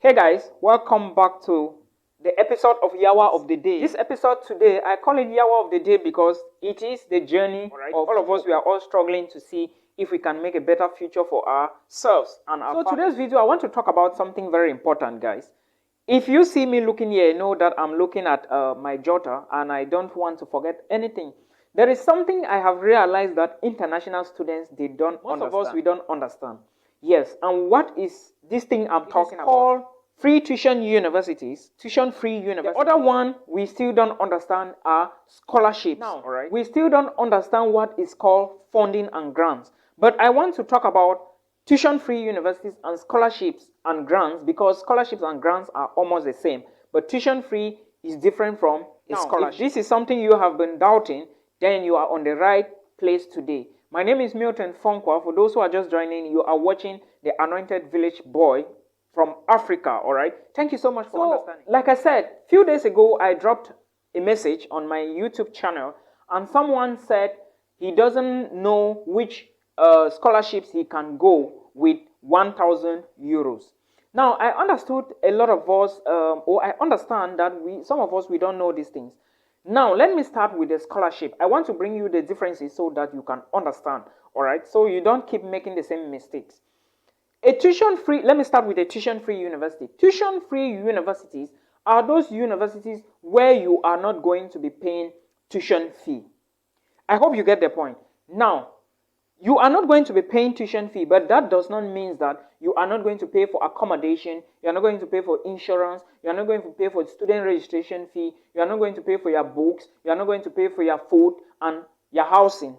Hey guys, welcome back to the episode of Yawa of the Day. This episode today, I call it Yawa of the Day because it is the journey of all of us. We are all struggling to see if we can make a better future for ourselves and our family. Today's video, I want to talk about something very important, guys. If you see me looking here, know that I'm looking at my jotter and I don't want to forget anything. There is something I have realized that international students, they don't understand. Most of us, we don't understand. Yes, and what is this thing I'm talking about? Called free tuition universities, tuition-free universities. The other one we still don't understand are scholarships. Now, all right, we still don't understand what is called funding and grants. But I want to talk about tuition-free universities and scholarships and grants because scholarships and grants are almost the same. But tuition-free is different from a scholarship. If this is something you have been doubting, then you are on the right place today. My name is Milton Fonkwa. For those who are just joining, you are watching the Anointed Village Boy from Africa, all right? Thank you so much for understanding. Like I said, a few days ago, I dropped a message on my YouTube channel, and someone said he doesn't know which scholarships he can go with 1,000 euros. Now, I understood a lot of us, or I understand that some of us, we don't know these things. Now, let me start with the scholarship. I want to bring you the differences so that you can understand, all right? So you don't keep making the same mistakes. Let me start with a tuition-free university. Tuition-free universities are those universities where you are not going to be paying tuition fee. I hope you get the point. Now, you are not going to be paying tuition fee, but that does not mean that you are not going to pay for accommodation, you are not going to pay for insurance, you are not going to pay for student registration fee, you are not going to pay for your books, you are not going to pay for your food and your housing.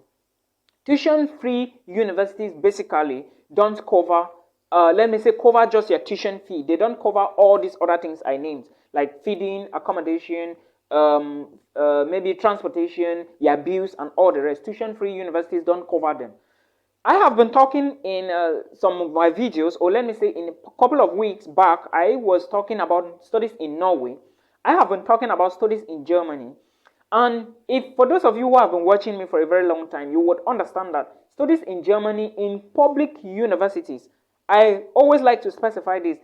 Tuition-free universities basically don't cover, cover just your tuition fee. They don't cover all these other things I named, like feeding, accommodation, maybe transportation, your bills, and all the rest. Tuition-free universities don't cover them. I have been talking in some of my videos, or let me say in a couple of weeks back, I was talking about studies in Norway. I have been talking about studies in Germany. And if for those of you who have been watching me for a very long time, you would understand that studies in Germany in public universities, I always like to specify this,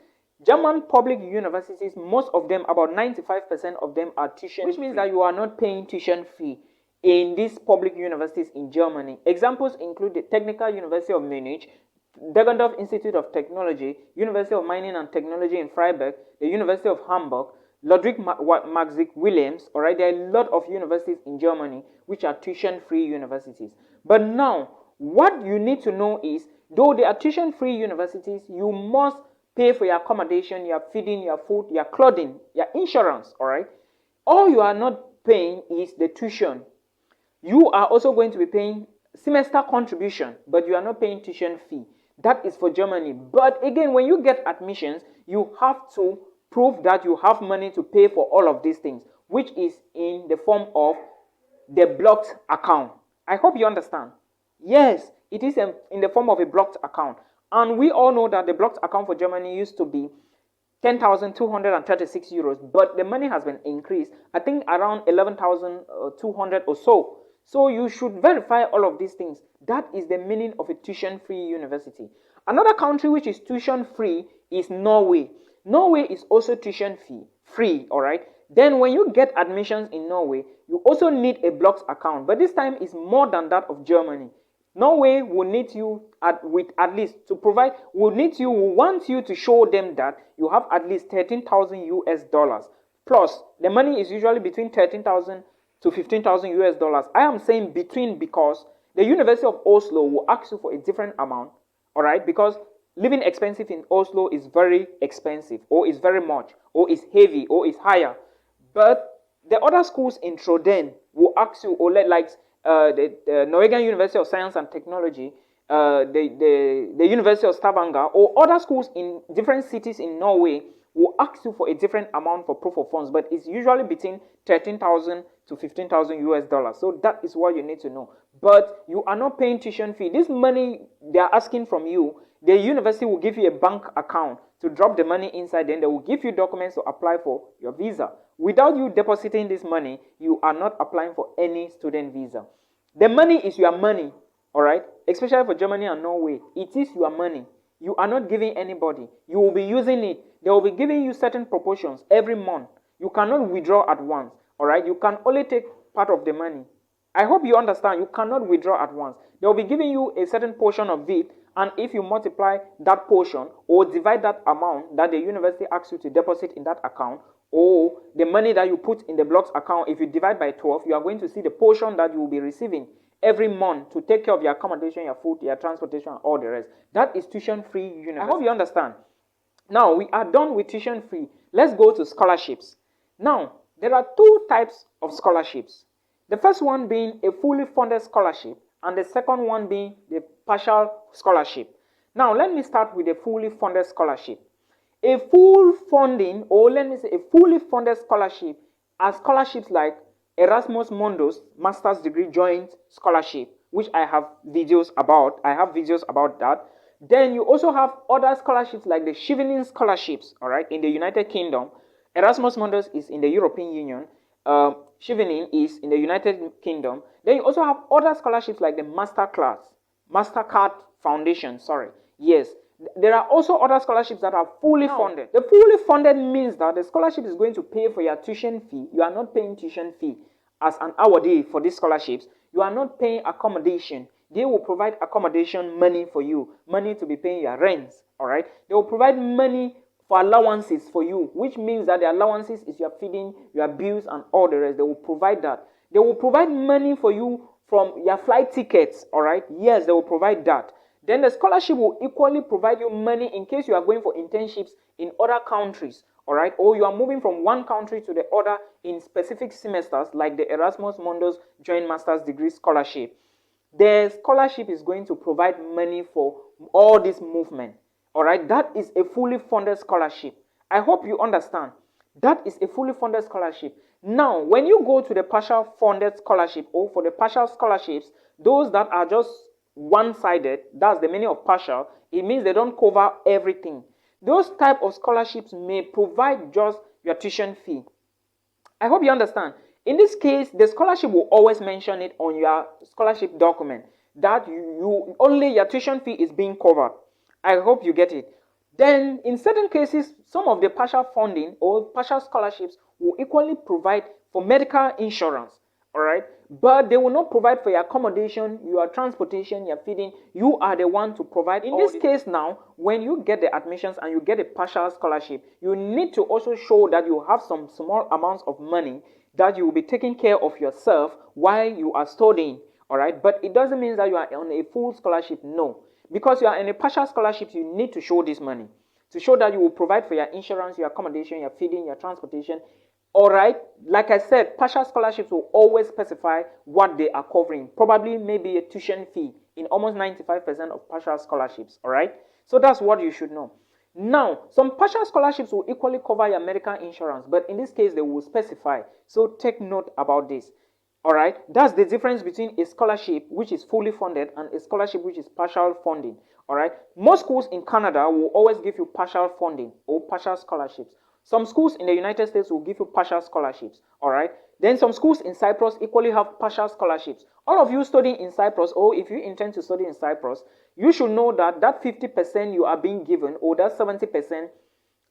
German public universities, most of them, about 95% of them are tuition free, which means that you are not paying tuition fee in these public universities in Germany. Examples include the Technical University of Munich, Deggendorf Institute of Technology, University of Mining and Technology in Freiburg, the University of Hamburg, Ludwig Maximilian Wilhelms. All right, there are a lot of universities in Germany which are tuition-free universities. But now, what you need to know is, though they are tuition-free universities, you must pay for your accommodation, your feeding, your food, your clothing, your insurance. All right, all you are not paying is the tuition. You are also going to be paying semester contribution, but you are not paying tuition fee. That is for Germany. But again, when you get admissions, you have to prove that you have money to pay for all of these things, which is in the form of the blocked account. I hope you understand. Yes, it is in the form of a blocked account. And we all know that the blocked account for Germany used to be 10,236 euros, but the money has been increased, I think around 11,200 or so. So you should verify all of these things. That is the meaning of a tuition-free university. Another country which is tuition-free is Norway. Norway is also tuition free, all right? Then when you get admissions in Norway, you also need a blocked account, but this time is more than that of Germany. Norway will need you will want you to show them that you have at least 13,000 US dollars. Plus, the money is usually between 13,000 to 15,000 US dollars. I am saying between because the University of Oslo will ask you for a different amount, all right? Because living expensive in Oslo is very expensive, or is very much, or is heavy, or is higher. But the other schools in Trondheim will ask you, or like the Norwegian University of Science and Technology, the University of Stavanger, or other schools in different cities in Norway will ask you for a different amount for proof of funds, but it's usually between 13,000 to 15,000 US dollars. So that is what you need to know. But you are not paying tuition fee. This money they are asking from you, the university will give you a bank account to drop the money inside, then they will give you documents to apply for your visa. Without you depositing this money, you are not applying for any student visa. The money is your money, all right? Especially for Germany and Norway, it is your money. You are not giving anybody. You will be using it. They will be giving you certain proportions every month. You cannot withdraw at once. All right? You can only take part of the money. I hope you understand. You cannot withdraw at once. They will be giving you a certain portion of it, and if you multiply that portion or divide that amount that the university asks you to deposit in that account, or the money that you put in the blocks account, if you divide by 12, you are going to see the portion that you will be receiving every month to take care of your accommodation, your food, your transportation, and all the rest. That is tuition-free university. I hope you understand. Now, we are done with tuition-free. Let's go to scholarships. Now, there are two types of scholarships. The first one being a fully funded scholarship, and the second one being the partial scholarship. Now, let me start with a fully funded scholarship. A full funding, or let me say a fully funded scholarship, are scholarships like Erasmus Mundus Master's Degree Joint Scholarship, which I have videos about. That. Then you also have other scholarships like the Chevening scholarships, all right, in the United Kingdom. Erasmus Mundus is in the European Union. Chevening is in the United Kingdom. Then you also have other scholarships like the Mastercard Foundation, Yes, there are also other scholarships that are fully funded. The fully funded means that the scholarship is going to pay for your tuition fee. You are not paying tuition fee as an awardee for these scholarships. You are not paying accommodation. They will provide accommodation money for you, money to be paying your rents, all right? They will provide money for allowances for you, which means that the allowances is your feeding, your bills, and all the rest. They will provide that. They will provide money for you from your flight tickets, all right? Yes, they will provide that. Then the scholarship will equally provide you money in case you are going for internships in other countries, all right? Or you are moving from one country to the other in specific semesters, like the Erasmus Mundus Joint Master's Degree Scholarship. The scholarship is going to provide money for all this movement, all right? That is a fully funded scholarship. I hope you understand. That is a fully funded scholarship. Now, when you go to the partial funded scholarship, or for the partial scholarships, those that are just one-sided, that's the meaning of partial, it means they don't cover everything. Those type of scholarships may provide just your tuition fee. I hope you understand. In this case, the scholarship will always mention it on your scholarship document that you only your tuition fee is being covered. I hope you get it. Then, in certain cases, some of the partial funding or partial scholarships will equally provide for medical insurance, all right? But they will not provide for your accommodation, your transportation, your feeding. You are the one to provide. In this case now, when you get the admissions and you get a partial scholarship, you need to also show that you have some small amounts of money that you will be taking care of yourself while you are studying, all right? But it doesn't mean that you are on a full scholarship, no. Because you are in a partial scholarship, you need to show this money to show that you will provide for your insurance, your accommodation, your feeding, your transportation. All right, like I said, partial scholarships will always specify what they are covering. Probably maybe a tuition fee in almost 95% of partial scholarships, all right? So that's what you should know. Now, some partial scholarships will equally cover your medical insurance, but in this case, they will specify. So take note about this. All right, that's the difference between a scholarship which is fully funded and a scholarship which is partial funding. All right, most schools in Canada will always give you partial funding or partial scholarships. Some schools in the United States will give you partial scholarships. All right, then some schools in Cyprus equally have partial scholarships. All of you studying in Cyprus, or if you intend to study in Cyprus, you should know that that 50% you are being given, or that 70%,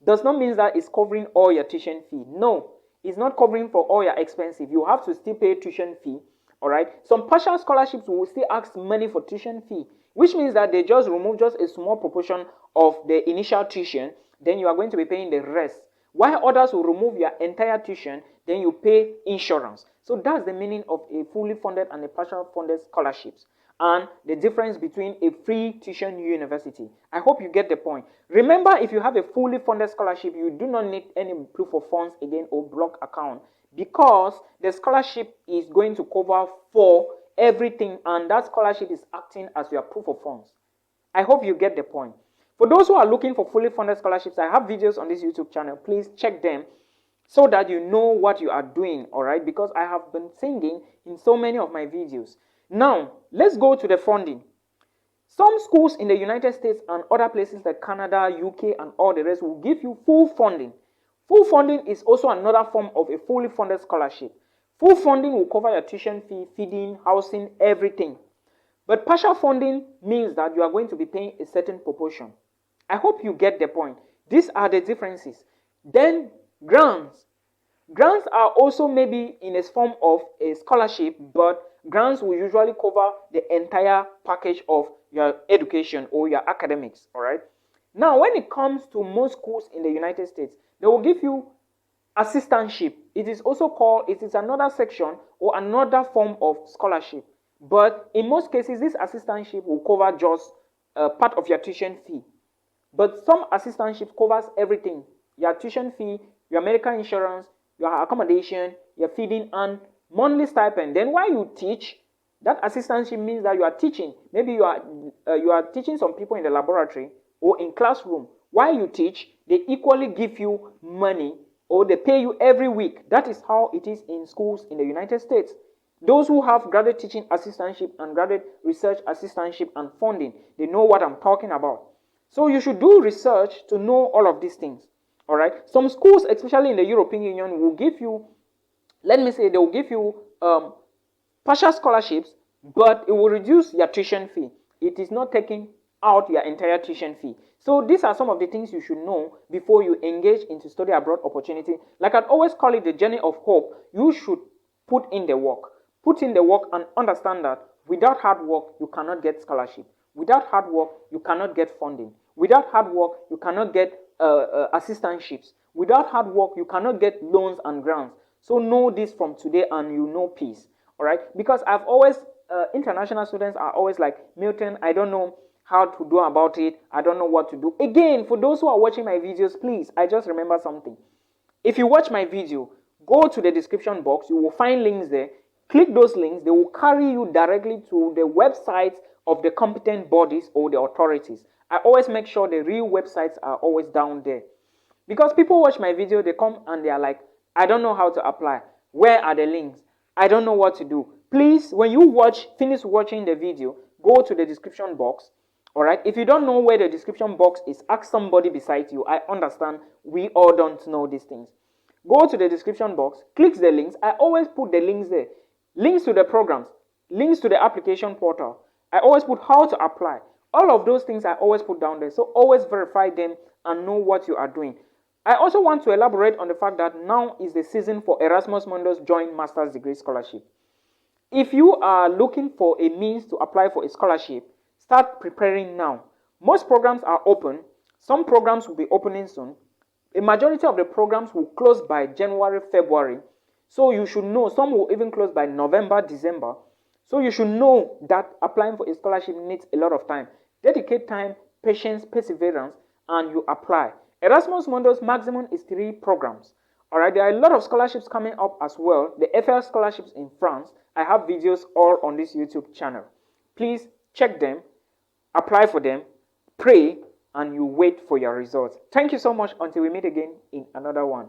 does not mean that it's covering all your tuition fee. No. It's not covering for all your expenses. You have to still pay tuition fee, all right? Some partial scholarships will still ask money for tuition fee, which means that they just remove just a small proportion of the initial tuition, then you are going to be paying the rest. While others will remove your entire tuition, then you pay insurance. So that's the meaning of a fully funded and a partial funded scholarships, and the difference between a free tuition university. I hope you get the point. Remember, if you have a fully funded scholarship, you do not need any proof of funds again or block account, because the scholarship is going to cover for everything, and that scholarship is acting as your proof of funds. I hope you get the point. For those who are looking for fully funded scholarships, I have videos on this YouTube channel. Please check them so that you know what you are doing, all right? Because I have been singing in so many of my videos. Now, let's go to the funding. Some schools in the United States and other places like Canada, UK, and all the rest will give you full funding. Full funding is also another form of a fully funded scholarship. Full funding will cover your tuition fee, feeding, housing, everything. But partial funding means that you are going to be paying a certain proportion. I hope you get the point. These are the differences. Then grants. Grants are also maybe in a form of a scholarship, but grants will usually cover the entire package of your education or your academics, all right? Now, when it comes to most schools in the United States, they will give you assistantship. It is also called, it is another section or another form of scholarship. But in most cases, this assistantship will cover just part of your tuition fee. But some assistantship covers everything. Your tuition fee, your medical insurance, your accommodation, your feeding, and monthly stipend. Then while you teach, that assistantship means that you are teaching. Maybe you are teaching some people in the laboratory or in classroom. While you teach, they equally give you money or they pay you every week. That is how it is in schools in the United States. Those who have graduate teaching assistantship and graduate research assistantship and funding, they know what I'm talking about. So you should do research to know all of these things. All right. Some schools, especially in the European Union, will give you, let me say, they will give you partial scholarships, but it will reduce your tuition fee. It is not taking out your entire tuition fee. So these are some of the things you should know before you engage into study abroad opportunity. Like I'd always call it the journey of hope. You should put in the work. Put in the work and understand that without hard work, you cannot get scholarship. Without hard work, you cannot get funding. Without hard work, you cannot get assistantships. Without hard work, you cannot get loans and grants. So know this from today and you know peace. All right? Because I've always, international students are always like, Milton, I don't know how to do about it. I don't know what to do. Again, for those who are watching my videos, please, I just remember something. If you watch my video, go to the description box. You will find links there. Click those links. They will carry you directly to the websites of the competent bodies or the authorities. I always make sure the real websites are always down there. Because people watch my video, they come and they are like, I don't know how to apply. Where are the links? I don't know what to do. Please, when you finish watching the video, go to the description box. All right. If you don't know where the description box is, ask somebody beside you. I understand we all don't know these things. Go to the description box, click the links. I always put the links there. Links to the programs, links to the application portal. I always put how to apply. All of those things I always put down there. So always verify them and know what you are doing. I also want to elaborate on the fact that now is the season for Erasmus Mundus Joint Master's Degree Scholarship. If you are looking for a means to apply for a scholarship, start preparing now. Most programs are open. Some programs will be opening soon. A majority of the programs will close by January, February. So you should know, some will even close by November, December. So you should know that applying for a scholarship needs a lot of time. Dedicate time, patience, perseverance, and you apply. Erasmus Mundus maximum is 3 programs. All right, there are a lot of scholarships coming up as well. The FL scholarships in France. I have videos all on this YouTube channel. Please check them, apply for them, pray, and you wait for your results. Thank you so much until we meet again in another one.